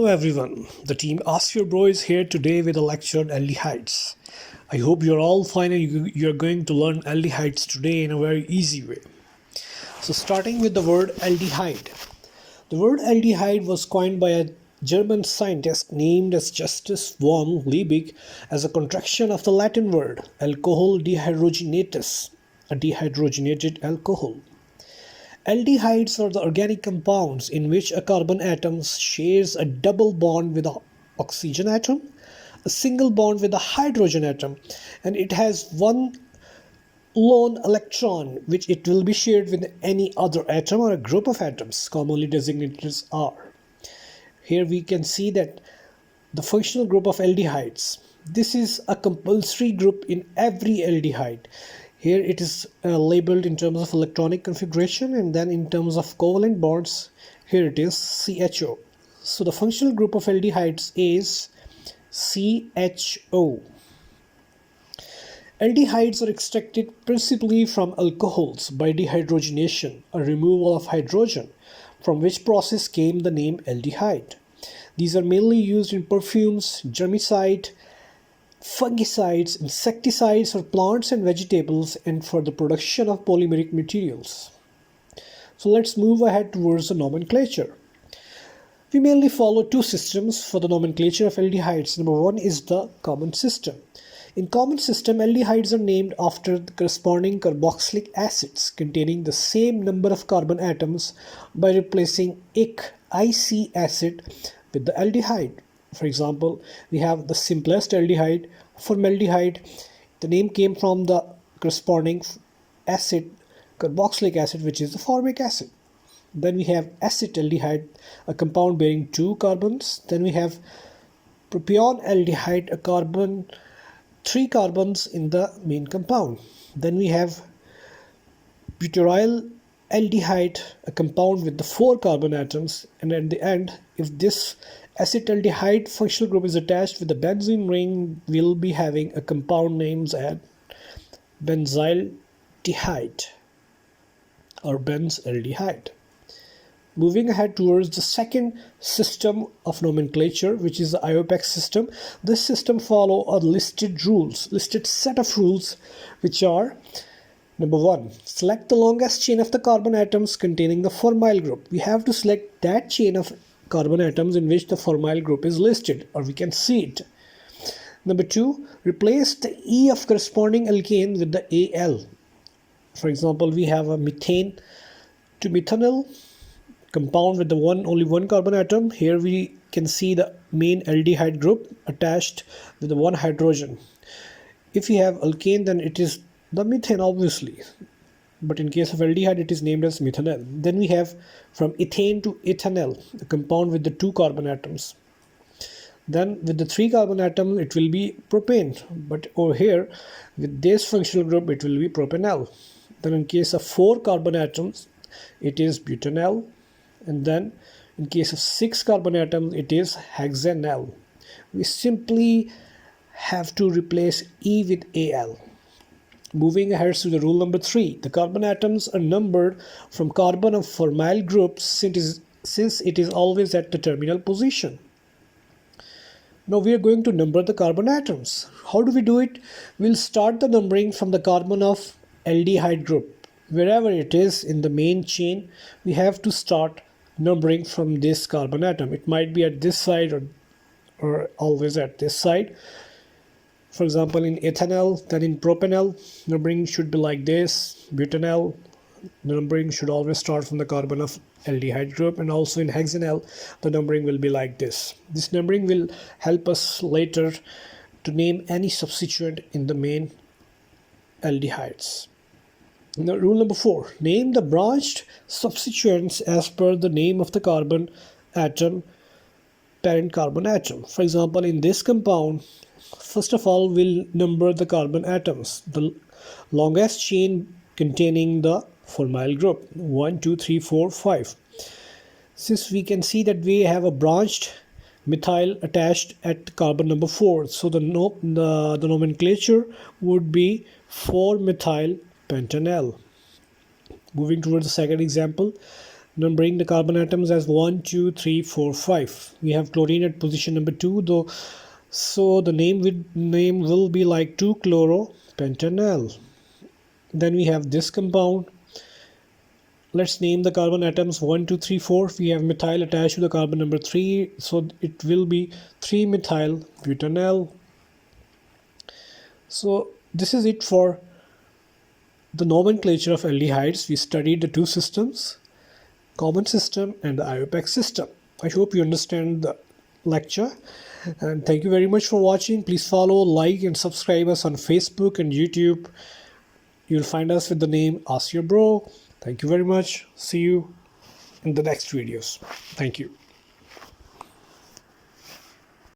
Hello everyone, the team Ask Your Bro is here today with a lecture on aldehydes. I hope you're all fine and you're going to learn aldehydes today in a very easy way. So starting with the word aldehyde. The word aldehyde was coined by a German scientist named as Justus von Liebig as a contraction of the Latin word alcohol dehydrogenatus, a dehydrogenated alcohol. Aldehydes are the organic compounds in which a carbon atom shares a double bond with an oxygen atom, a single bond with a hydrogen atom, and it has one lone electron which it will be shared with any other atom or a group of atoms, commonly designated as R. Here we can see that the functional group of aldehydes. This is a compulsory group in every aldehyde. Here it is labeled in terms of electronic configuration, and then in terms of covalent bonds, here it is CHO. So the functional group of aldehydes is CHO. Aldehydes are extracted principally from alcohols by dehydrogenation, a removal of hydrogen, from which process came the name aldehyde. These are mainly used in perfumes, germicide, fungicides, insecticides for plants and vegetables, and for the production of polymeric materials. So let's move ahead towards the nomenclature. We mainly follow two systems for the nomenclature of aldehydes. Number one is the common system. In common system, aldehydes are named after the corresponding carboxylic acids containing the same number of carbon atoms by replacing IC acid with the aldehyde. For example, we have the simplest aldehyde, formaldehyde. The name came from the corresponding acid, carboxylic acid, which is the formic acid. Then we have acetaldehyde, a compound bearing two carbons. Then we have propionaldehyde, a carbon, three carbons in the main compound. Then we have butyryl aldehyde, a compound with the four carbon atoms, and at the end, if this acetaldehyde functional group is attached with the benzene ring, we'll be having a compound named as benzyldehyde or benzaldehyde. Moving ahead towards the second system of nomenclature, which is the IUPAC system. This system follows a listed set of rules, which are: number one, select the longest chain of the carbon atoms containing the formyl group. We have to select that chain of carbon atoms in which the formyl group is listed, or we can see it. Number two, replace the E of corresponding alkane with the Al. For example, we have a methane to methanol compound with the only one carbon atom. Here we can see the main aldehyde group attached with the one hydrogen. If we have alkane, then it is the methane, obviously, but in case of aldehyde it is named as methanol. Then we have from ethane to ethanol, a compound with the two carbon atoms. Then with the three carbon atom it will be propane, but over here with this functional group it will be propanol. Then in case of four carbon atoms it is butanol, and then in case of six carbon atoms it is hexanol. We simply have to replace E with Al. Moving ahead to the rule number 3, the carbon atoms are numbered from carbon of formyl groups since it is always at the terminal position. Now we are going to number the carbon atoms. How do we do it? We'll start the numbering from the carbon of aldehyde group. Wherever it is in the main chain, we have to start numbering from this carbon atom. It might be at this side or always at this side. For example, in ethanol, then in propanol, numbering should be like this. Butanol, the numbering should always start from the carbon of aldehyde group, and also in hexanol, the numbering will be like this. This numbering will help us later to name any substituent in the main aldehydes. Now, rule number 4, name the branched substituents as per the name of the carbon atom, parent carbon atom. For example, in this compound, first of all, we'll number the carbon atoms. The longest chain containing the formyl group, 1, 2, 3, 4, 5. Since we can see that we have a branched methyl attached at carbon number 4, so the nomenclature would be 4-methyl pentanol. Moving towards the second example, numbering the carbon atoms as 1, 2, 3, 4, 5. We have chlorine at position number 2, though, so the name will be like 2-chloropentanal. Then we have this compound. Let's name the carbon atoms 1, 2, 3, 4. We have methyl attached to the carbon number 3, so it will be 3-methyl butanal. So this is it for the nomenclature of aldehydes. We studied the two systems, common system and the IUPAC system. I hope you understand the lecture, and thank you very much for watching. Please follow, like and subscribe us on Facebook and YouTube. You'll find us with the name Ask Your Bro. Thank you very much. See you in the next videos. Thank you.